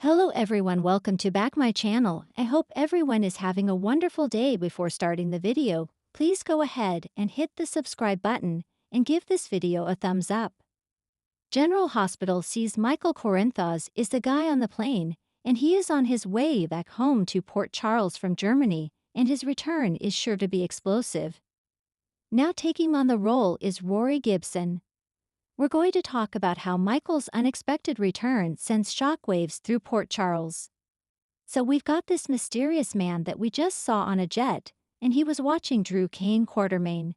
Hello everyone, welcome to back my channel. I hope everyone is having a wonderful day. Before starting the video, please go ahead and hit the subscribe button and give this video a thumbs up. General Hospital sees Michael Corinthos is the guy on the plane, and he is on his way back home to Port Charles from Germany, and his return is sure to be explosive. Now taking on the role is Rory Gibson. We're going to talk about how Michael's unexpected return sends shockwaves through Port Charles. So we've got this mysterious man that we just saw on a jet, and he was watching Drew Kane Quartermain,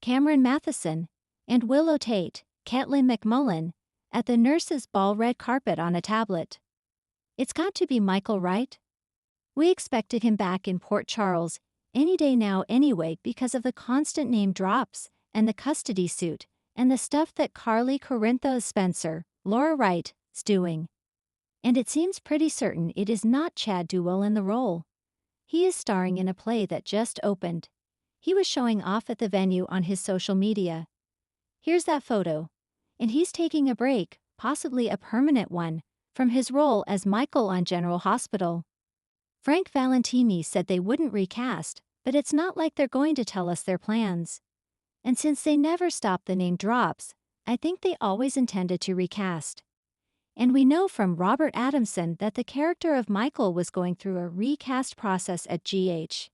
Cameron Matheson, and Willow Tate, Caitlin McMullen, at the nurses' ball red carpet on a tablet. It's got to be Michael, right? We expected him back in Port Charles any day now anyway because of the constant name drops and the custody suit and the stuff that Carly Corinthos Spencer, Laura Wright, is doing. And it seems pretty certain it is not Chad Duell in the role. He is starring in a play that just opened. He was showing off at the venue on his social media. Here's that photo. And he's taking a break, possibly a permanent one, from his role as Michael on General Hospital. Frank Valentini said they wouldn't recast, but it's not like they're going to tell us their plans. And since they never stop the name drops, I think they always intended to recast. And we know from Robert Adamson that the character of Michael was going through a recast process at GH.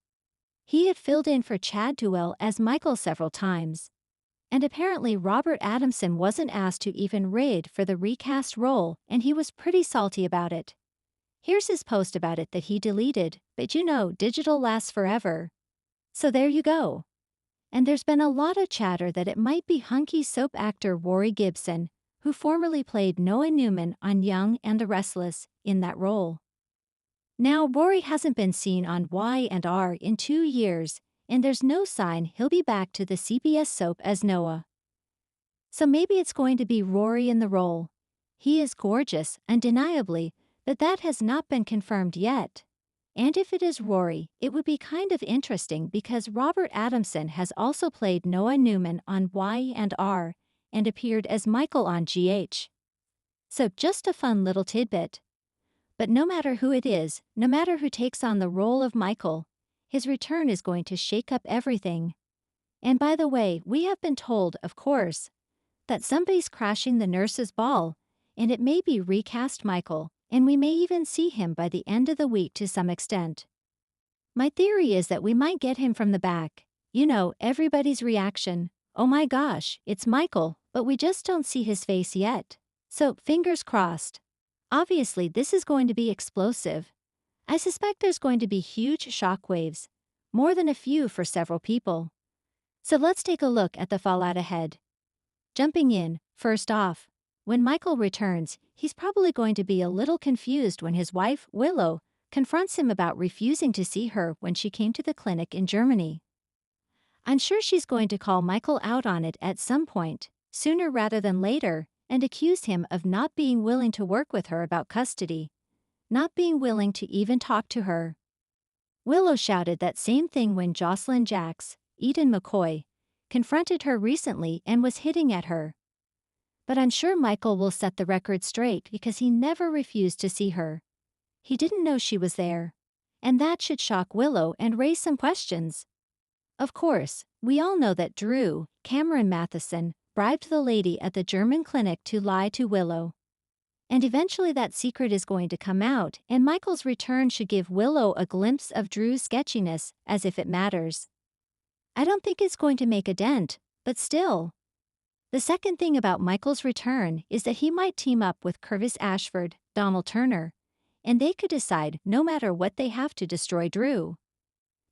He had filled in for Chad Duell as Michael several times. And apparently Robert Adamson wasn't asked to even raid for the recast role, and he was pretty salty about it. Here's his post about it that he deleted, but you know, digital lasts forever. So there you go. And there's been a lot of chatter that it might be hunky soap actor Rory Gibson, who formerly played Noah Newman on Young and the Restless, in that role. Now Rory hasn't been seen on Y&R in 2 years, and there's no sign he'll be back to the CBS soap as Noah. So maybe it's going to be Rory in the role. He is gorgeous, undeniably, but that has not been confirmed yet. And if it is Rory, it would be kind of interesting because Robert Adamson has also played Noah Newman on Y&R and appeared as Michael on GH. So just a fun little tidbit. But no matter who it is, no matter who takes on the role of Michael, his return is going to shake up everything. And by the way, we have been told, of course, that somebody's crashing the nurse's ball, and it may be recast Michael, and we may even see him by the end of the week to some extent. My theory is that we might get him from the back. You know, everybody's reaction, oh my gosh, it's Michael, but we just don't see his face yet. So, fingers crossed. Obviously, this is going to be explosive. I suspect there's going to be huge shockwaves, more than a few for several people. So let's take a look at the fallout ahead. Jumping in, first off, when Michael returns, he's probably going to be a little confused when his wife, Willow, confronts him about refusing to see her when she came to the clinic in Germany. I'm sure she's going to call Michael out on it at some point, sooner rather than later, and accuse him of not being willing to work with her about custody, not being willing to even talk to her. Willow shouted that same thing when Jocelyn Jacks, Eden McCoy, confronted her recently and was hitting at her. But I'm sure Michael will set the record straight because he never refused to see her. He didn't know she was there. And that should shock Willow and raise some questions. Of course, we all know that Drew, Cameron Matheson, bribed the lady at the German clinic to lie to Willow. And eventually that secret is going to come out, and Michael's return should give Willow a glimpse of Drew's sketchiness, as if it matters. I don't think it's going to make a dent, but still. The second thing about Michael's return is that he might team up with Curtis Ashford, Donald Turner, and they could decide no matter what they have to destroy Drew.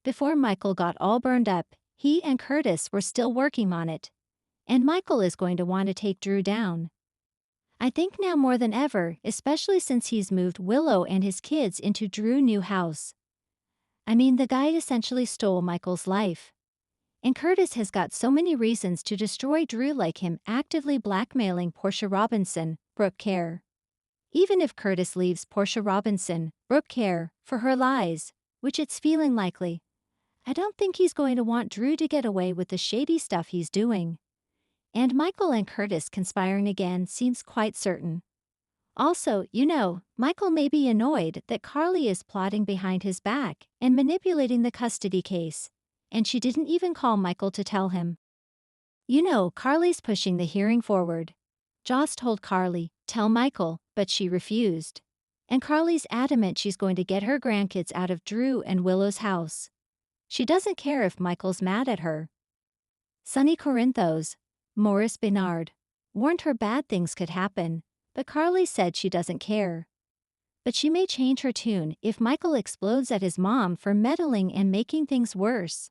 Before Michael got all burned up, he and Curtis were still working on it. And Michael is going to want to take Drew down. I think now more than ever, especially since he's moved Willow and his kids into Drew's new house. I mean, the guy essentially stole Michael's life. And Curtis has got so many reasons to destroy Drew, like him actively blackmailing Portia Robinson, Brooke Kerr. Even if Curtis leaves Portia Robinson, Brooke Kerr, for her lies, which it's feeling likely, I don't think he's going to want Drew to get away with the shady stuff he's doing. And Michael and Curtis conspiring again seems quite certain. Also, Michael may be annoyed that Carly is plotting behind his back and manipulating the custody case. And she didn't even call Michael to tell him. Carly's pushing the hearing forward. Joss told Carly, tell Michael, but she refused. And Carly's adamant she's going to get her grandkids out of Drew and Willow's house. She doesn't care if Michael's mad at her. Sonny Corinthos, Morris Bernard, warned her bad things could happen, but Carly said she doesn't care. But she may change her tune if Michael explodes at his mom for meddling and making things worse.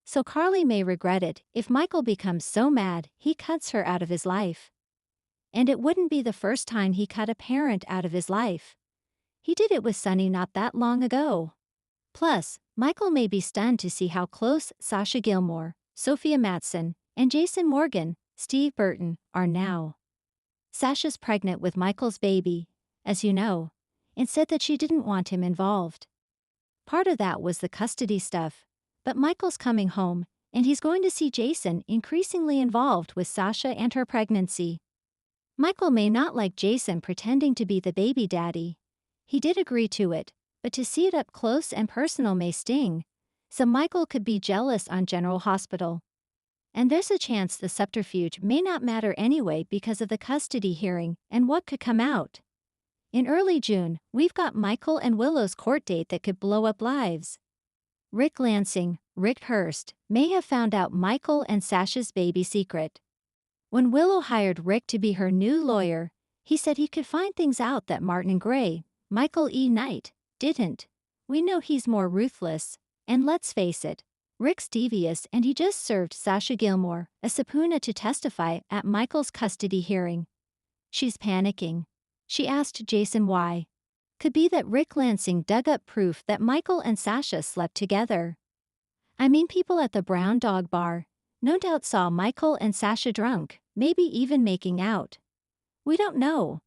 So Carly may regret it if Michael becomes so mad he cuts her out of his life. And it wouldn't be the first time he cut a parent out of his life. He did it with Sonny not that long ago. Plus, Michael may be stunned to see how close Sasha Gilmore, Sophia Matson, and Jason Morgan, Steve Burton, are now. Sasha's pregnant with Michael's baby, as you know, and said that she didn't want him involved. Part of that was the custody stuff, but Michael's coming home, and he's going to see Jason increasingly involved with Sasha and her pregnancy. Michael may not like Jason pretending to be the baby daddy. He did agree to it, but to see it up close and personal may sting, so Michael could be jealous on General Hospital. And there's a chance the subterfuge may not matter anyway because of the custody hearing and what could come out. In early June, we've got Michael and Willow's court date that could blow up lives. Rick Lansing, Rick Hurst, may have found out Michael and Sasha's baby secret. When Willow hired Rick to be her new lawyer, he said he could find things out that Martin Gray, Michael E. Knight, didn't. We know he's more ruthless, and let's face it, Rick's devious and he just served Sasha Gilmore a subpoena to testify at Michael's custody hearing. She's panicking. She asked Jason why. Could be that Rick Lansing dug up proof that Michael and Sasha slept together. I mean, people at the Brown Dog Bar no doubt saw Michael and Sasha drunk, maybe even making out. We don't know.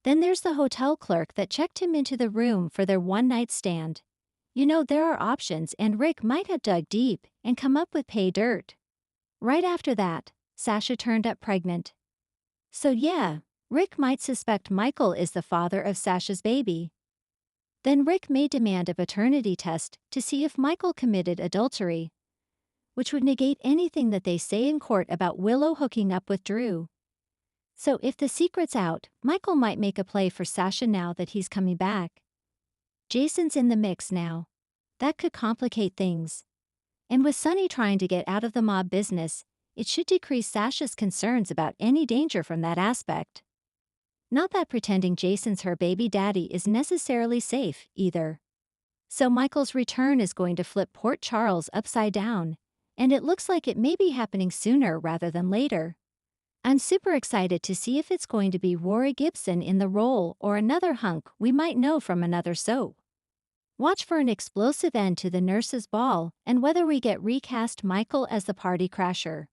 Then there's the hotel clerk that checked him into the room for their one-night stand. There are options, and Rick might have dug deep and come up with pay dirt. Right after that, Sasha turned up pregnant. So yeah, Rick might suspect Michael is the father of Sasha's baby. Then Rick may demand a paternity test to see if Michael committed adultery, which would negate anything that they say in court about Willow hooking up with Drew. So if the secret's out, Michael might make a play for Sasha now that he's coming back. Jason's in the mix now. That could complicate things. And with Sonny trying to get out of the mob business, it should decrease Sasha's concerns about any danger from that aspect. Not that pretending Jason's her baby daddy is necessarily safe, either. So Michael's return is going to flip Port Charles upside down, and it looks like it may be happening sooner rather than later. I'm super excited to see if it's going to be Rory Gibson in the role or another hunk we might know from another soap. Watch for an explosive end to the nurse's ball and whether we get recast Michael as the party crasher.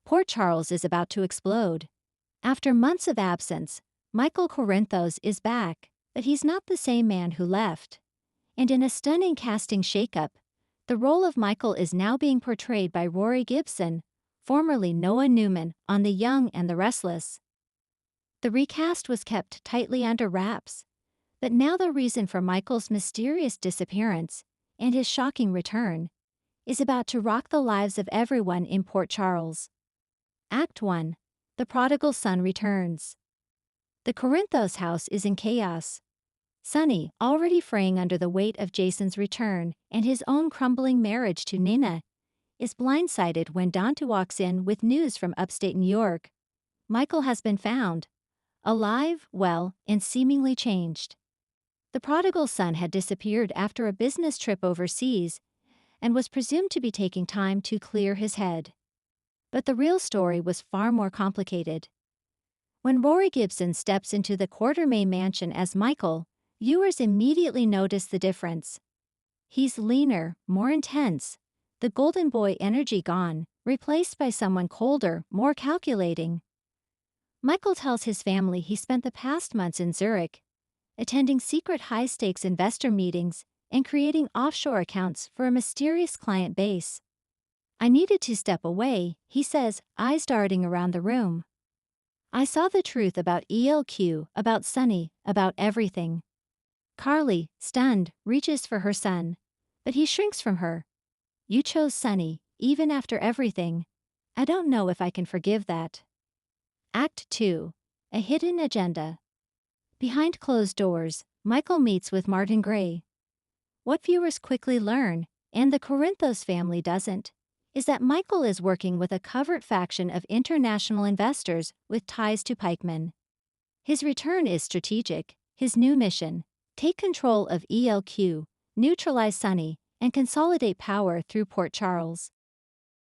Port Charles is about to explode. After months of absence, Michael Corinthos is back, but he's not the same man who left. And in a stunning casting shakeup, the role of Michael is now being portrayed by Rory Gibson, formerly Noah Newman, on The Young and the Restless. The recast was kept tightly under wraps, but now the reason for Michael's mysterious disappearance and his shocking return is about to rock the lives of everyone in Port Charles. Act 1. The Prodigal Son returns. The Corinthos house is in chaos. Sonny, already fraying under the weight of Jason's return and his own crumbling marriage to Nina, is blindsided when Dante walks in with news from upstate New York. Michael has been found, alive, well, and seemingly changed. The prodigal son had disappeared after a business trip overseas and was presumed to be taking time to clear his head. But the real story was far more complicated. When Rory Gibson steps into the Quartermain mansion as Michael, viewers immediately notice the difference. He's leaner, more intense, the golden boy energy gone, replaced by someone colder, more calculating. Michael tells his family he spent the past months in Zurich, attending secret high-stakes investor meetings and creating offshore accounts for a mysterious client base. I needed to step away, he says, eyes darting around the room. I saw the truth about ELQ, about Sonny, about everything. Carly, stunned, reaches for her son. But he shrinks from her. You chose Sonny, even after everything. I don't know if I can forgive that. Act 2. A hidden agenda. Behind closed doors, Michael meets with Martin Gray. What viewers quickly learn, and the Corinthos family doesn't, is that Michael is working with a covert faction of international investors with ties to Pikeman. His return is strategic. His new mission: take control of ELQ, neutralize Sonny, and consolidate power through Port Charles.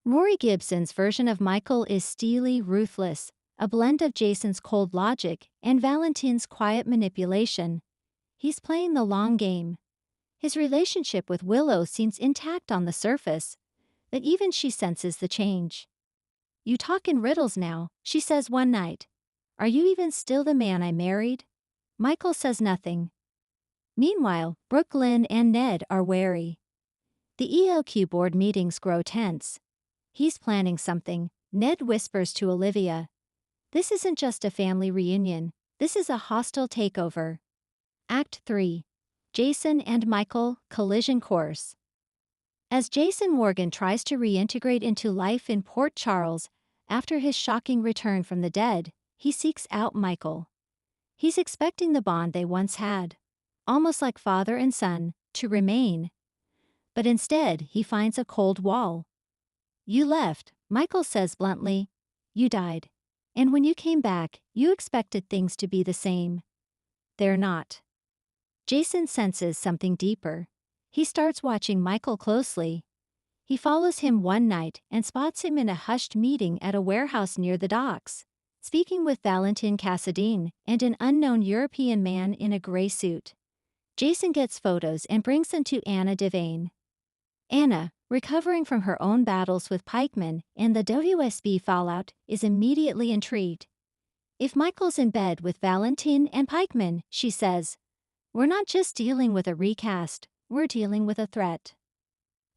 Rory Gibson's version of Michael is steely, ruthless, a blend of Jason's cold logic and Valentine's quiet manipulation. He's playing the long game. His relationship with Willow seems intact on the surface, but even she senses the change. You talk in riddles now, she says one night. Are you even still the man I married? Michael says nothing. Meanwhile, Brooklyn and Ned are wary. The ELQ board meetings grow tense. He's planning something, Ned whispers to Olivia. This isn't just a family reunion, this is a hostile takeover. Act 3. Jason and Michael, collision course. As Jason Morgan tries to reintegrate into life in Port Charles after his shocking return from the dead, he seeks out Michael. He's expecting the bond they once had, almost like father and son, to remain. But instead, he finds a cold wall. You left, Michael says bluntly. You died. And when you came back, you expected things to be the same. They're not. Jason senses something deeper. He starts watching Michael closely. He follows him one night and spots him in a hushed meeting at a warehouse near the docks, speaking with Valentin Cassadine and an unknown European man in a gray suit. Jason gets photos and brings them to Anna Devane. Anna, recovering from her own battles with Pikeman and the WSB fallout, is immediately intrigued. If Michael's in bed with Valentin and Pikeman, she says, we're not just dealing with a recast, we're dealing with a threat.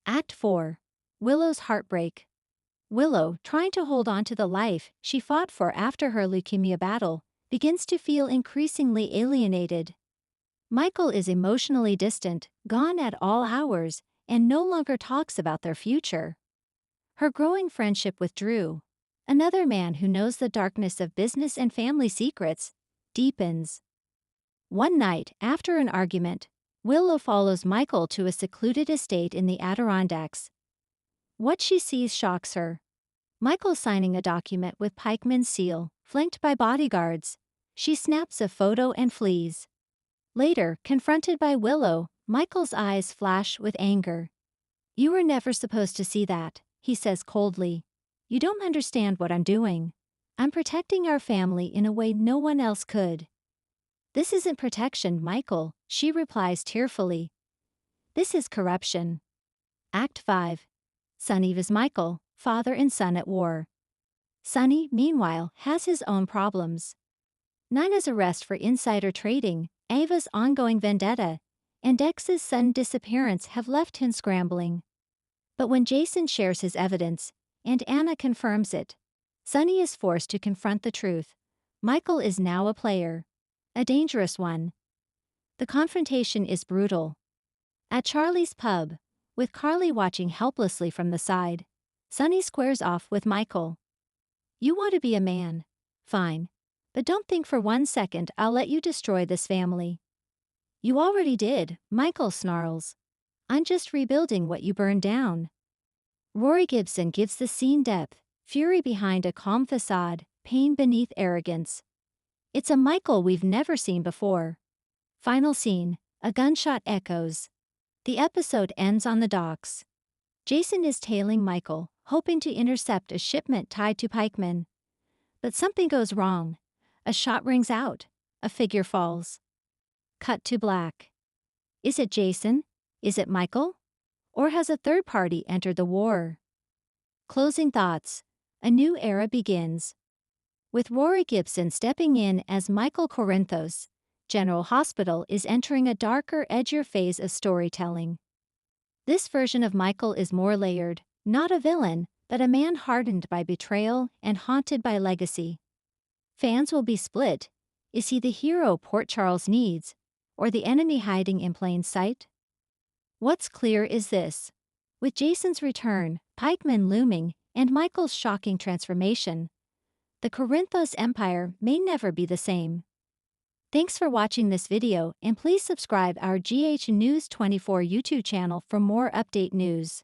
Act 4. Willow's heartbreak. Willow, trying to hold on to the life she fought for after her leukemia battle, begins to feel increasingly alienated. Michael is emotionally distant, gone at all hours, and no longer talks about their future. Her growing friendship with Drew, another man who knows the darkness of business and family secrets, deepens. One night, after an argument, Willow follows Michael to a secluded estate in the Adirondacks. What she sees shocks her. Michael signing a document with Pikeman's seal, flanked by bodyguards. She snaps a photo and flees. Later, confronted by Willow, Michael's eyes flash with anger. You were never supposed to see that, he says coldly. You don't understand what I'm doing. I'm protecting our family in a way no one else could. This isn't protection, Michael, she replies tearfully. This is corruption. Act 5. Sonny vs. Michael, father and son at war. Sonny, meanwhile, has his own problems. Nina's arrest for insider trading, Ava's ongoing vendetta, and Dex's sudden disappearance have left him scrambling. But when Jason shares his evidence, and Anna confirms it, Sonny is forced to confront the truth. Michael is now a player. A dangerous one. The confrontation is brutal. At Charlie's pub, with Carly watching helplessly from the side, Sonny squares off with Michael. You want to be a man. Fine. But don't think for 1 second I'll let you destroy this family. You already did, Michael snarls. I'm just rebuilding what you burned down. Rory Gibson gives the scene depth, fury behind a calm facade, pain beneath arrogance. It's a Michael we've never seen before. Final scene, a gunshot echoes. The episode ends on the docks. Jason is tailing Michael, hoping to intercept a shipment tied to Pikeman. But something goes wrong. A shot rings out. A figure falls. Cut to black. Is it Jason? Is it Michael? Or has a third party entered the war? Closing thoughts. A new era begins. With Rory Gibson stepping in as Michael Corinthos, General Hospital is entering a darker, edgier phase of storytelling. This version of Michael is more layered, not a villain, but a man hardened by betrayal and haunted by legacy. Fans will be split. Is he the hero Port Charles needs, or the enemy hiding in plain sight? What's clear is this. With Jason's return, Pikeman looming, and Michael's shocking transformation, the Corinthos Empire may never be the same. Thanks for watching this video, and please subscribe our GH News 24 YouTube channel for more update news.